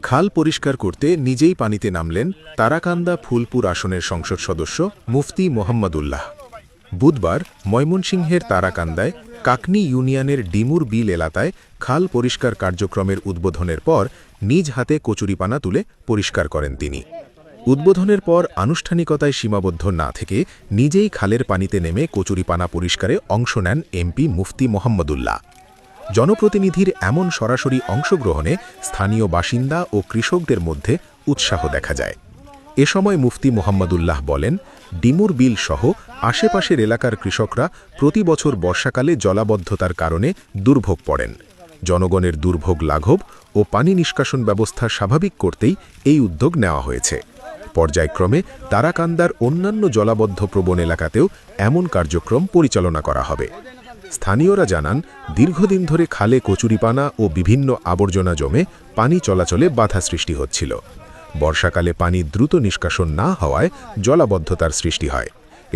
খাল পরিষ্কার করতে নিজেই পানিতে নামলেন তারাকান্দা ফুলপুর আসনের সংসদ সদস্য মুফতি মোহাম্মদুল্লাহ। বুধবার ময়মনসিংহের তারাকান্দায় কাকনি ইউনিয়নের ডিমুর বিল এলাকায় খাল পরিষ্কার কার্যক্রমের উদ্বোধনের পর নিজ হাতে কচুরিপানা তুলে পরিষ্কার করেন তিনি। উদ্বোধনের পর আনুষ্ঠানিকতায় সীমাবদ্ধ না থেকে নিজেই খালের পানিতে নেমে কচুরিপানা পরিষ্কারে অংশ নেন এমপি মুফতি মোহাম্মদুল্লাহ। জনপ্রতিনিধির এমন সরাসরি অংশগ্রহণে স্থানীয় বাসিন্দা ও কৃষকদের মধ্যে উৎসাহ দেখা যায়। এ সময় মুফতি মোহাম্মদুল্লাহ বলেন, ডিমুর বিল সহ আশেপাশের এলাকার কৃষকরা প্রতি বছর বর্ষাকালে জলাবদ্ধতার কারণে দুর্ভোগ পড়েন। জনগণের দুর্ভোগ লাঘব ও পানি নিষ্কাশন ব্যবস্থা স্বাভাবিক করতেই এই উদ্যোগ নেওয়া হয়েছে। পর্যায়ক্রমে তারাকান্দার অন্যান্য জলাবদ্ধ প্রবণ এলাকাতেও এমন কার্যক্রম পরিচালনা করা হবে। স্থানীয়রা জানান, দীর্ঘদিন ধরে খালে কচুরিপানা ও বিভিন্ন আবর্জনা জমে পানি চলাচলে বাধা সৃষ্টি হচ্ছিল। বর্ষাকালে পানি দ্রুত নিষ্কাশন না হওয়ায় জলাবদ্ধতার সৃষ্টি হয়।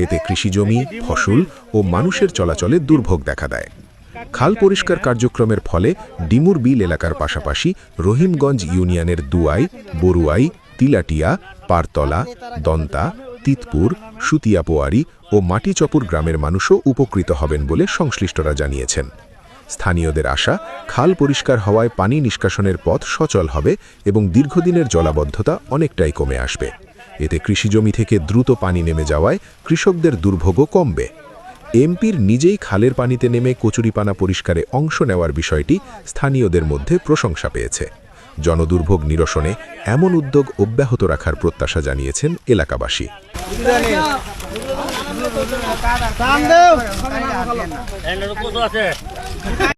এতে কৃষিজমি, ফসল ও মানুষের চলাচলে দুর্ভোগ দেখা দেয়। খাল পরিষ্কার কার্যক্রমের ফলে ডিমুর বিল এলাকার পাশাপাশি রহিমগঞ্জ ইউনিয়নের দুয়াই, বরুয়াই, তিলাটিয়া, পারতলা, দন্তা, তিতপুর, সুতিয়াপোয়ারি ও মাটিচপুর গ্রামের মানুষও উপকৃত হবেন বলে সংশ্লিষ্টরা জানিয়েছেন। স্থানীয়দের আশা, খাল পরিষ্কার হওয়ায় পানি নিষ্কাশনের পথ সচল হবে এবং দীর্ঘদিনের জলাবদ্ধতা অনেকটাই কমে আসবে। এতে কৃষিজমি থেকে দ্রুত পানি নেমে যাওয়ায় কৃষকদের দুর্ভোগও কমবে। এমপির নিজেই খালের পানিতে নেমে কচুরিপানা পরিষ্কারে অংশ নেওয়ার বিষয়টি স্থানীয়দের মধ্যে প্রশংসা পেয়েছে। জনদুর্ভোগ নিরসনে এমন উদ্যোগ অব্যাহত রাখার প্রত্যাশা জানিয়েছেন এলাকাবাসী।